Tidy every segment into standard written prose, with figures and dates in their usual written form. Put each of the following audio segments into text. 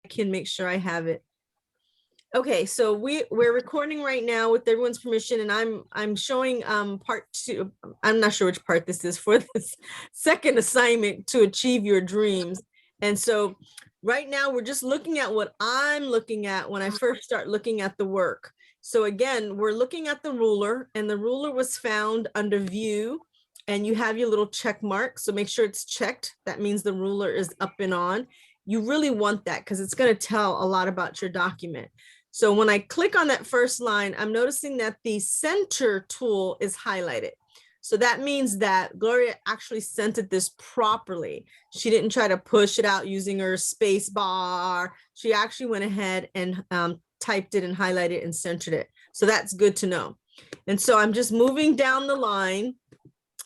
can make sure I have it. Okay, so we're recording right now with everyone's permission, and I'm showing part 2. I'm not sure which part this is for this second assignment to achieve your dreams. And so right now we're just looking at what I'm looking at when I first start looking at the work. So again, we're looking at the ruler, and the ruler was found under view, and you have your little check mark. So make sure it's checked. That means the ruler is up and on. You really want that because it's going to tell a lot about your document. So when I click on that first line, I'm noticing that the center tool is highlighted. So that means that Gloria actually centered this properly. She didn't try to push it out using her space bar. She actually went ahead and typed it and highlighted and centered it. So that's good to know. And so I'm just moving down the line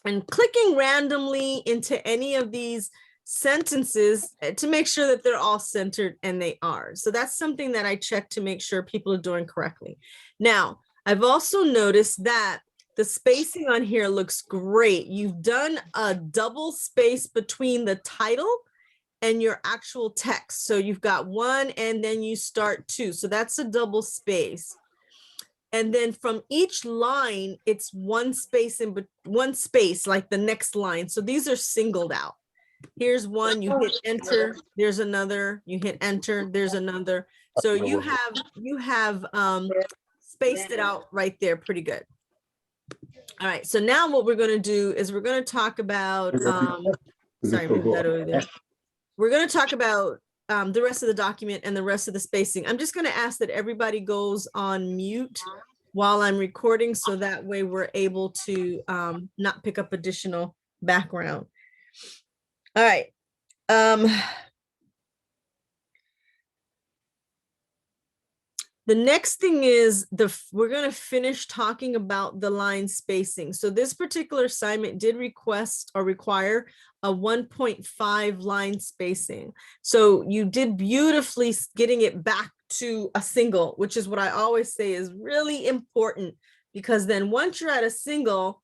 and clicking randomly into any of these sentences to make sure that they're all centered, and they are. So that's something that I check to make sure people are doing correctly. Now, I've also noticed that the spacing on here looks great. You've done a double space between the title and your actual text. So you've got 1 and then you start 2. So that's a double space. And then from each line, it's 1 space like the next line. So these are singled out. Here's one, you hit enter, there's another, you hit enter, there's another. So you have spaced it out right there pretty good. All right, so now what we're going to do is we're going to talk about sorry, move that over there. We're going to talk about the rest of the document and the rest of the spacing. I'm just going to ask that everybody goes on mute while I'm recording, so that way we're able to not pick up additional background. All right. The next thing is we're going to finish talking about the line spacing. So this particular assignment did request or require a 1.5 line spacing. So you did beautifully getting it back to a single, which is what I always say is really important, because then once you're at a single,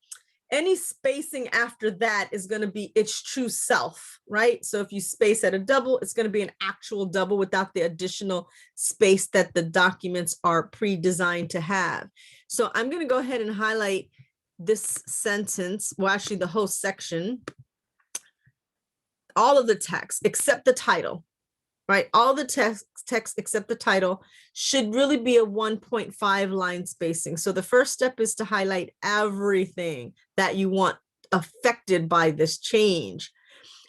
any spacing after that is going to be its true self, right? So if you space at a double, it's going to be an actual double without the additional space that the documents are pre-designed to have. So I'm going to go ahead and highlight this sentence, well, actually the whole section, all of the text except the title, right? All the text except the title should really be a 1.5 line spacing. So the first step is to highlight everything that you want affected by this change.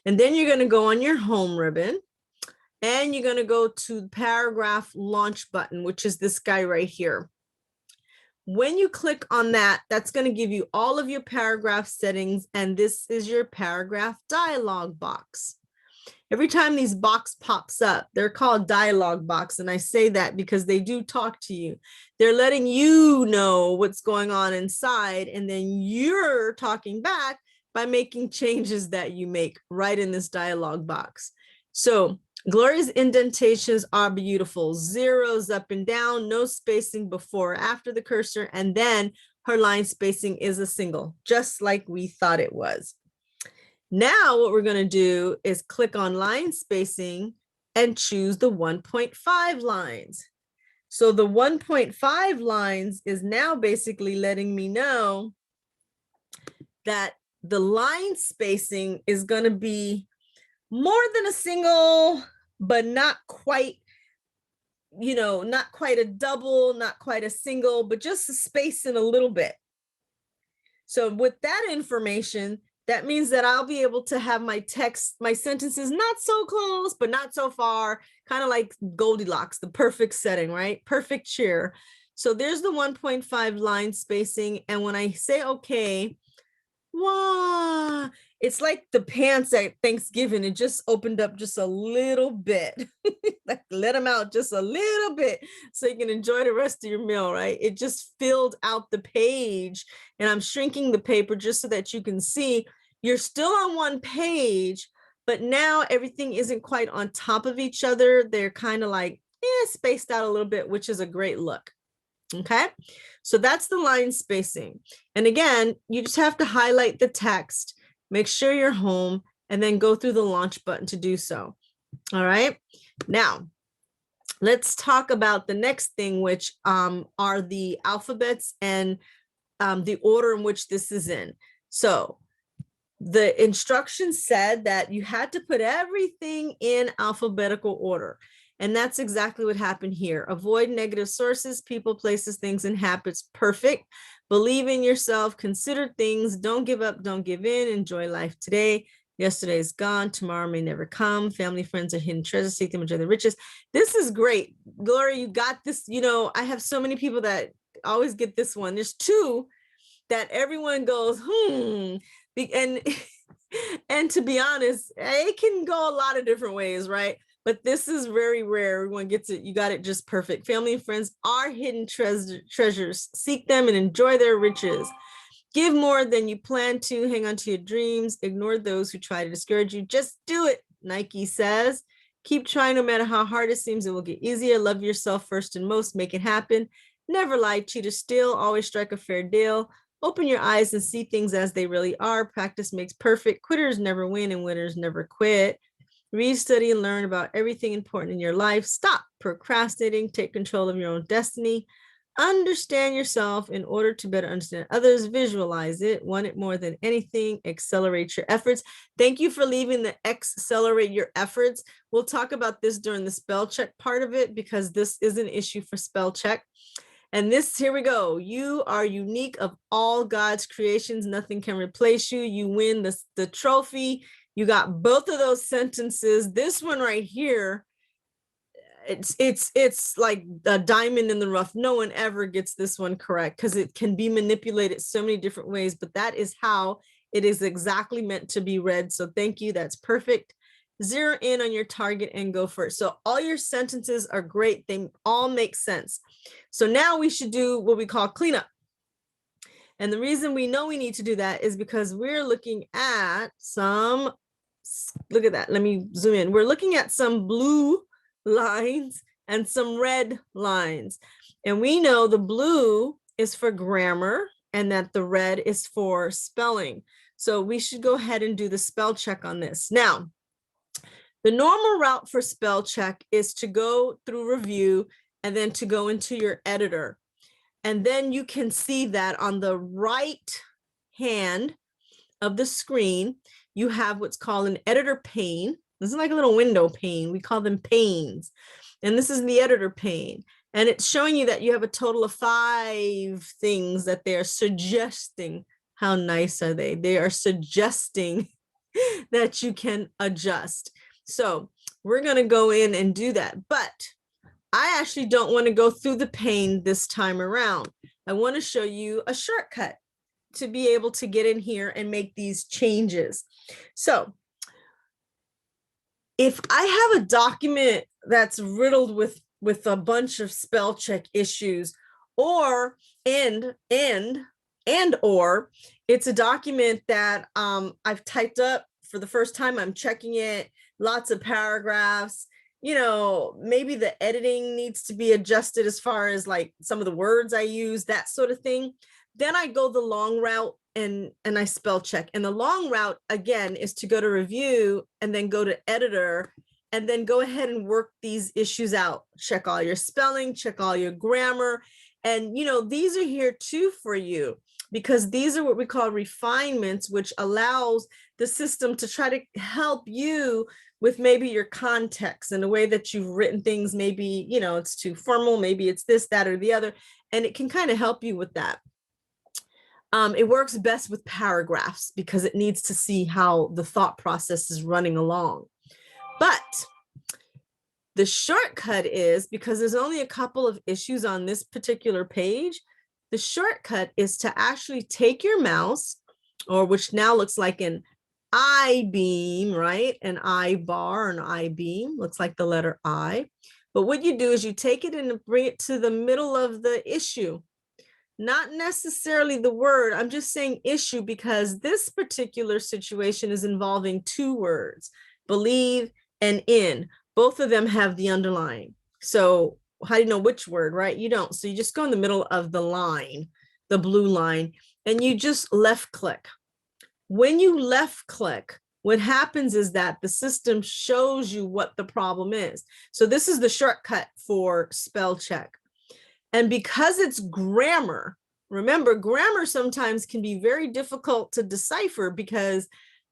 And then you're going to go on your home ribbon, and you're going to go to the paragraph launch button, which is this guy right here. When you click on that, that's going to give you all of your paragraph settings, and this is your paragraph dialog box. Every time these box pops up, they're called dialogue box. And I say that because they do talk to you. They're letting you know what's going on inside. And then you're talking back by making changes that you make right in this dialogue box. So Gloria's indentations are beautiful. Zeros up and down, no spacing before or after the cursor. And then her line spacing is a single, just like we thought it was. Now what we're going to do is click on line spacing and choose the 1.5 lines. So the 1.5 lines is now basically letting me know that the line spacing is going to be more than a single, but not quite, you know, not quite a double, not quite a single, but just a space in a little bit. So with that information, that means that I'll be able to have my text, my sentences not so close, but not so far, kind of like Goldilocks, the perfect setting, right? Perfect cheer. So there's the 1.5 line spacing. And when I say, okay, wow, it's like the pants at Thanksgiving. It just opened up just a little bit. Like let them out just a little bit so you can enjoy the rest of your meal, right? It just filled out the page, and I'm shrinking the paper just so that you can see you're still on one page, but now everything isn't quite on top of each other. They're kind of like spaced out a little bit, which is a great look. Okay, so that's the line spacing. And again, you just have to highlight the text, make sure you're home, and then go through the launch button to do so. All right, now let's talk about the next thing, which are the alphabets and the order in which this is in. So the instructions said that you had to put everything in alphabetical order. And that's exactly what happened here. Avoid negative sources, people, places, things, and habits. Perfect. Believe in yourself, consider things, don't give up, don't give in, enjoy life today. Yesterday is gone, tomorrow may never come. Family, friends are hidden treasures, seek them, enjoy the riches. This is great. Gloria, you got this. You know, I have so many people that always get this one. There's two that everyone goes, and and to be honest, it can go a lot of different ways, right? But this is very rare. Everyone gets it. You got it just perfect. Family and friends are hidden treasures. Seek them and enjoy their riches. Give more than you plan to. Hang on to your dreams. Ignore those who try to discourage you. Just do it, Nike says. Keep trying no matter how hard it seems. It will get easier. Love yourself first and most. Make it happen. Never lie, cheat, or steal. Always strike a fair deal. Open your eyes and see things as they really are. Practice makes perfect. Quitters never win and winners never quit. Read, study, and learn about everything important in your life. Stop procrastinating. Take control of your own destiny. Understand yourself in order to better understand others. Visualize it. Want it more than anything. Accelerate your efforts. Thank you for leaving the accelerate your efforts. We'll talk about this during the spell check part of it because this is an issue for spell check. And this, here we go. You are unique of all God's creations. Nothing can replace you. You win the trophy. You got both of those sentences. This one right here, it's like a diamond in the rough. No one ever gets this one correct because it can be manipulated so many different ways, but that is how it is exactly meant to be read. So thank you. That's perfect. Zero in on your target and go for it. So all your sentences are great. They all make sense. So now we should do what we call cleanup. And the reason we know we need to do that is because we're looking at some, look at that. Let me zoom in. We're looking at some blue lines and some red lines. And we know the blue is for grammar and that the red is for spelling. So we should go ahead and do the spell check on this. Now, the normal route for spell check is to go through review and then to go into your editor. And then you can see that on the right hand of the screen, you have what's called an editor pane. This is like a little window pane. We call them panes. And this is the editor pane. And it's showing you that you have a total of 5 things that they're suggesting. How nice are they? They are suggesting that you can adjust. So we're going to go in and do that. But I actually don't want to go through the pane this time around. I want to show you a shortcut to be able to get in here and make these changes. So if I have a document that's riddled with a bunch of spell check issues, or or it's a document that I've typed up for the first time, I'm checking it, lots of paragraphs, you know, maybe the editing needs to be adjusted as far as like some of the words I use, that sort of thing. Then I go the long route and I spell check. And the long route, again, is to go to review and then go to editor and then go ahead and work these issues out. Check all your spelling, check all your grammar. And, you know, these are here too for you because these are what we call refinements, which allows the system to try to help you with maybe your context and the way that you've written things. Maybe, you know, it's too formal, maybe it's this, that, or the other, and it can kind of help you with that. It works best with paragraphs because it needs to see how the thought process is running along. But the shortcut is, because there's only a couple of issues on this particular page, the shortcut is to actually take your mouse, or which now looks like an I-beam, right? An I-bar, an I-beam, looks like the letter I. But what you do is you take it and bring it to the middle of the issue. Not necessarily the word, I'm just saying issue because this particular situation is involving 2 words, believe and in. Both of them have the underline. So how do you know which word, right? You don't. So you just go in the middle of the line, the blue line, and you just left click. When you left click, what happens is that the system shows you what the problem is. So this is the shortcut for spell check. And because it's grammar, remember, grammar sometimes can be very difficult to decipher because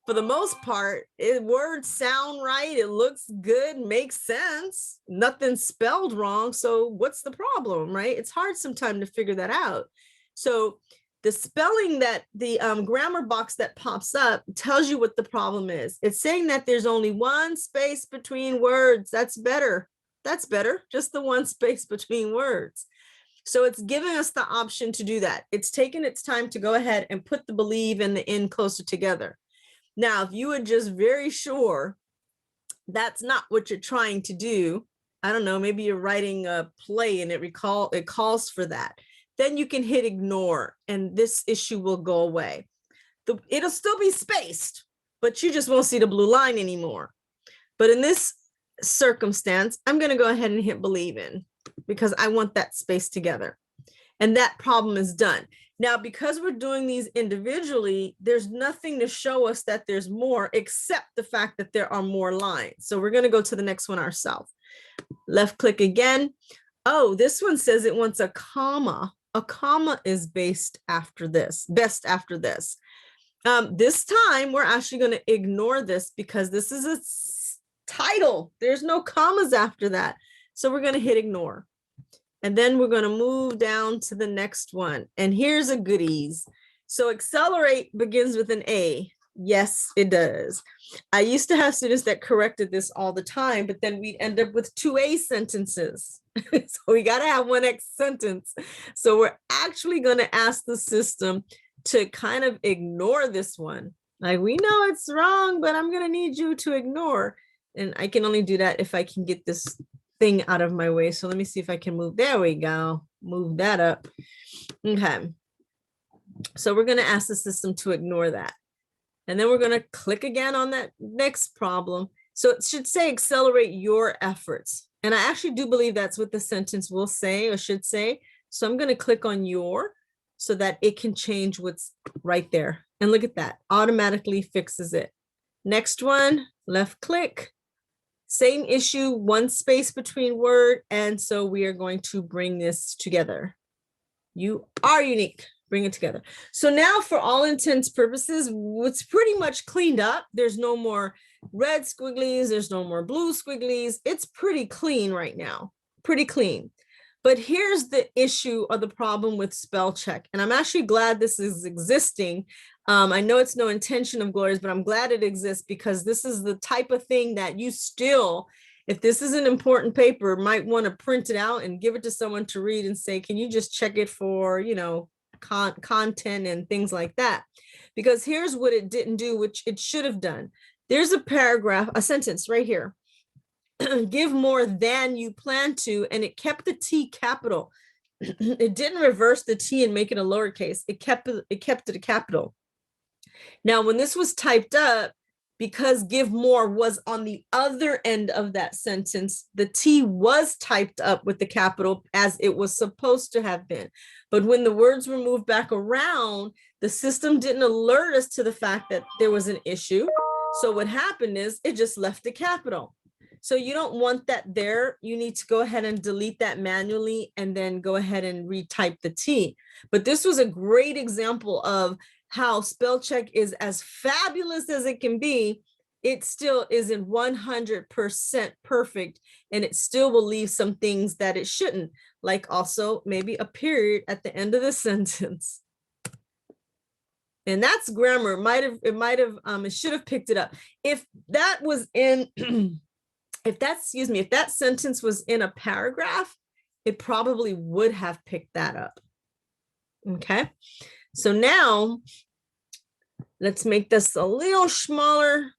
for the most part, words sound right, it looks good, makes sense, nothing's spelled wrong. So what's the problem, right? It's hard sometimes to figure that out. So the spelling that the grammar box that pops up tells you what the problem is. It's saying that there's only one space between words. That's better. That's better. Just the one space between words. So it's giving us the option to do that. It's taken its time to go ahead and put the believe and the in closer together. Now, if you are just very sure that's not what you're trying to do, I don't know, maybe you're writing a play and it calls for that, then you can hit ignore and this issue will go away. It'll still be spaced, but you just won't see the blue line anymore. But in this circumstance, I'm going to go ahead and hit believe in because I want that space together. And that problem is done. Now, because we're doing these individually, there's nothing to show us that there's more except the fact that there are more lines. So we're going to go to the next one ourselves. Left click again. Oh, this one says it wants a comma. A comma is best after this. This time, we're actually going to ignore this because this is a title. There's no commas after that. So we're going to hit ignore. And then we're going to move down to the next one. And here's a goodies. So accelerate begins with an A. Yes, it does. I used to have students that corrected this all the time, but then we'd end up with 2 A sentences. So we got to have 1 X sentence. So we're actually going to ask the system to kind of ignore this one. Like, we know it's wrong, but I'm going to need you to ignore. And I can only do that if I can get this thing out of my way. So let me see if I can move. There we go. Move that up. Okay. So we're going to ask the system to ignore that. And then we're going to click again on that next problem. So it should say accelerate your efforts. And I actually do believe that's what the sentence will say or should say. So I'm going to click on your so that it can change what's right there. And look at that, automatically fixes it. Next one, left click. Same issue, 1 space between word. And so we are going to bring this together. You are unique, bring it together. So now for all intents purposes, it's pretty much cleaned up. There's no more red squigglies. There's no more blue squigglies. It's pretty clean right now, pretty clean. But here's the issue or the problem with spell check. And I'm actually glad this is existing. I know it's no intention of Gloria's, but I'm glad it exists because this is the type of thing that you still, if this is an important paper, might want to print it out and give it to someone to read and say, can you just check it for, you know, content and things like that? Because here's what it didn't do, which it should have done. There's a paragraph, a sentence right here. Give more than you plan to, and it kept the T capital. It didn't reverse the T and make it a lowercase. It kept it a capital. Now, when this was typed up, because give more was on the other end of that sentence, the T was typed up with the capital as it was supposed to have been. But when the words were moved back around, the system didn't alert us to the fact that there was an issue. So what happened is it just left the capital. So you don't want that there. You need to go ahead and delete that manually and then go ahead and retype the T. But this was a great example of how spell check is as fabulous as it can be. It still isn't 100% perfect, and it still will leave some things that it shouldn't, like also maybe a period at the end of the sentence. And that's grammar. It should have picked it up. If that was in if that sentence was in a paragraph, it probably would have picked that up. Okay, so now let's make this a little smaller.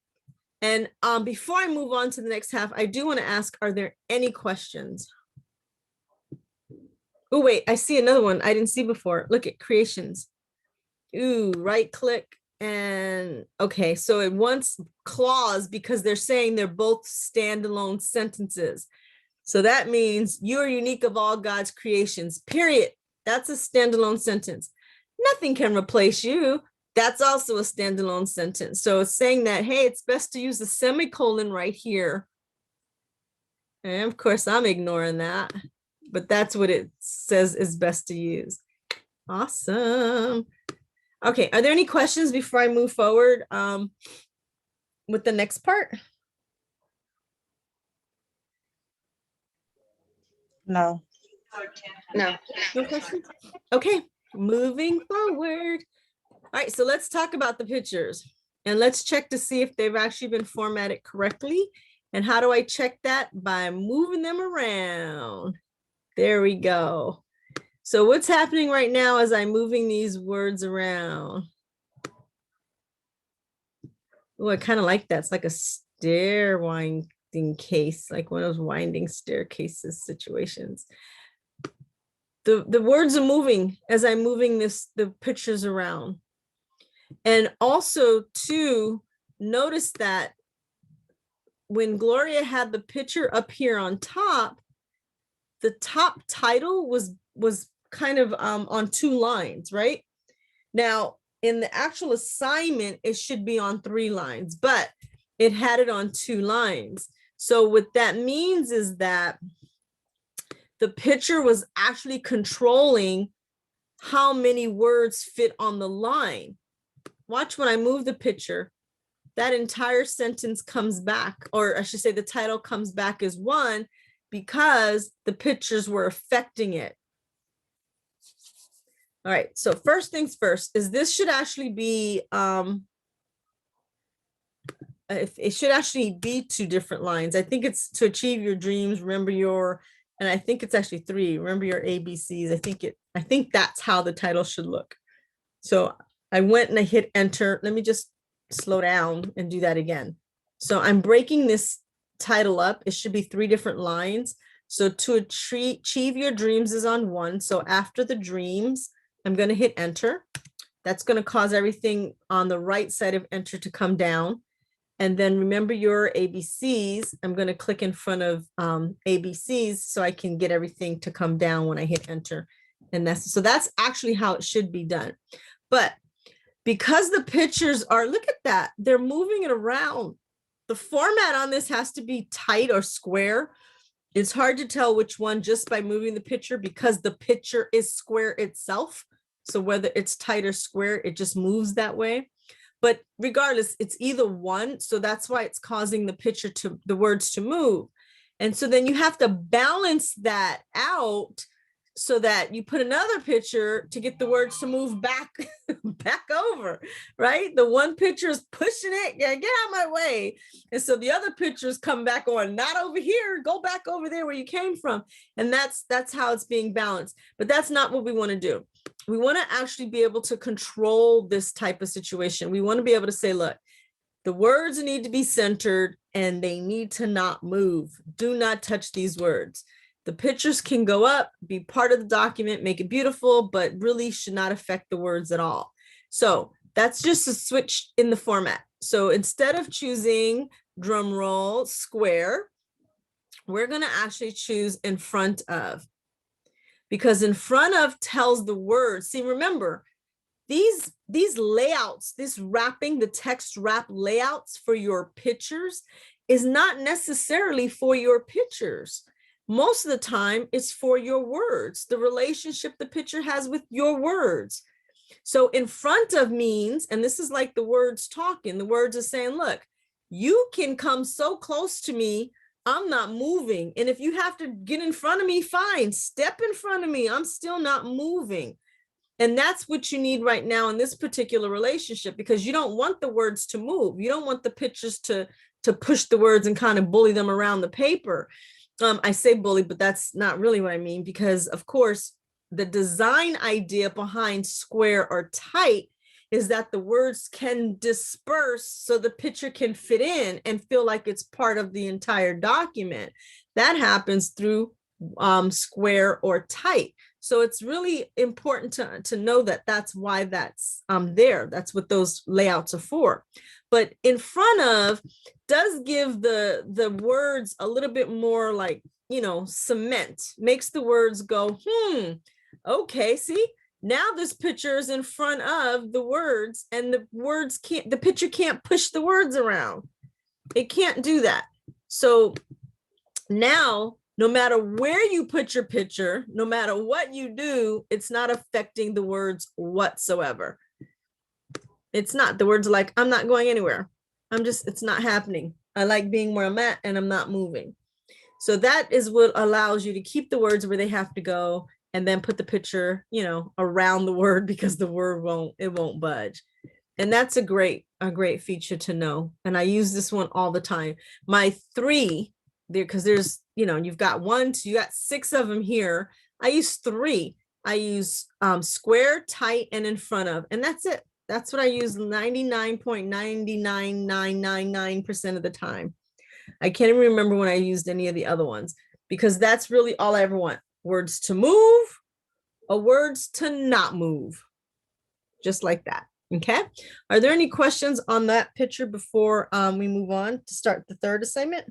And before I move on to the next half, I do want to ask, are there any questions? Oh, wait, I see another one I didn't see before. Look at creations. Ooh, right click. And okay, so it wants clause because they're saying they're both standalone sentences. So that means you are unique of all God's creations, period. That's a standalone sentence. Nothing can replace you. That's also a standalone sentence. So it's saying that, hey, it's best to use a semicolon right here. And of course, I'm ignoring that, but that's what it says is best to use. Awesome. Okay, are there any questions before I move forward with the next part? No. No. No questions? Okay, moving forward. All right, so let's talk about the pictures and let's check to see if they've actually been formatted correctly. And how do I check that? By moving them around. There we go. So what's happening right now as I'm moving these words around? Oh, I kind of like that. It's like a stair winding case, like one of those winding staircases situations. The words are moving as I'm moving the pictures around. And also too, notice that when Gloria had the picture up here on top, the top title was kind of on 2 lines, right? Now, in the actual assignment, it should be on 3 lines, but it had it on 2 lines. So what that means is that the picture was actually controlling how many words fit on the line. Watch when I move the picture, that entire sentence comes back, or I should say the title comes back as 1 because the pictures were affecting it. All right, so first things first is this should actually be, it should actually be 2 different lines. I think it's to achieve your dreams, remember your, and I think it's actually 3, remember your ABCs. I think that's how the title should look. So I went and I hit enter. Let me just slow down and do that again. So I'm breaking this title up. It should be 3 different lines. So to achieve your dreams is on 1. So after the dreams, I'm going to hit enter. That's going to cause everything on the right side of enter to come down. And then remember your ABCs. I'm going to click in front of ABCs so I can get everything to come down when I hit enter. And that's actually how it should be done. But because the pictures are, look at that, they're moving it around. The format on this has to be tight or square. It's hard to tell which one just by moving the picture because the picture is square itself. So whether it's tight or square, it just moves that way. But regardless, it's either one. So that's why it's causing the words to move. And so then you have to balance that out so that you put another picture to get the words to move back over, right? The one picture is pushing it, yeah, get out of my way. And so the other pictures come back on, not over here, go back over there where you came from. And that's how it's being balanced. But that's not what we want to do. We want to actually be able to control this type of situation. We want to be able to say, look, the words need to be centered and they need to not move. Do not touch these words. The pictures can go up, be part of the document, make it beautiful, but really should not affect the words at all. So that's just a switch in the format. So instead of choosing drum roll square, we're going to actually choose in front of, because in front of tells the words. See, remember, these layouts, this wrapping, the text wrap layouts for your pictures is not necessarily for your pictures. Most of the time it's for your words, the relationship the picture has with your words. So in front of means, and this is like the words talking, the words are saying, look, you can come so close to me, I'm not moving. And if you have to get in front of me, fine, step in front of me, I'm still not moving. And that's what you need right now in this particular relationship, because you don't want the words to move. You don't want the pictures to push the words and kind of bully them around the paper. I say bully, but that's not really what I mean, because of course, the design idea behind square or tight is that the words can disperse so the picture can fit in and feel like it's part of the entire document. That happens through square or tight. So it's really important to know that that's why that's there. That's what those layouts are for. But in front of does give the words a little bit more like, you know, cement, makes the words go, okay, see, Now this picture is in front of the words, and the picture can't push the words around. It can't do that. So now, no matter where you put your picture, no matter what you do, it's not affecting the words whatsoever. It's not. The words are like, I'm not going anywhere. It's not happening. I like being where I'm at and I'm not moving. So that is what allows you to keep the words where they have to go, and then put the picture, you know, around the word, because the word won't budge. And that's a great feature to know. And I use this one all the time. My 3 there, because there's, you know, you've got 1, 2, you got 6 of them here. I use 3. I use square, tight, and in front of, and that's it. That's what I use 99.99999% of the time. I can't even remember when I used any of the other ones, because that's really all I ever want. Words to move or words to not move. Just like that. Okay. Are there any questions on that picture before we move on to start the third assignment?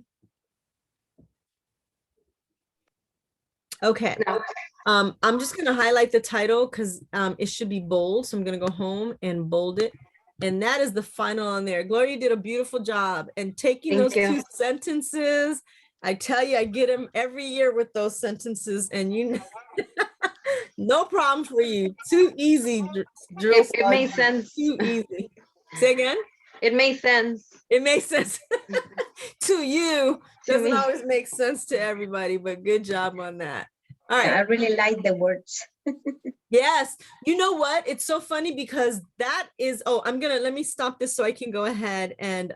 Okay. No. I'm just going to highlight the title because it should be bold. So I'm going to go home and bold it. And that is the final on there. Gloria, you did a beautiful job. And taking those 2 sentences, I tell you, I get them every year with those sentences, and you no problem for you. Too easy, drill. It made sense. Too easy. Say again? It made sense. It makes sense to you. Doesn't me. always make sense to everybody, but good job on that. All right. I really like the words. Yes. You know what? It's so funny because that is, let me stop this so I can go ahead and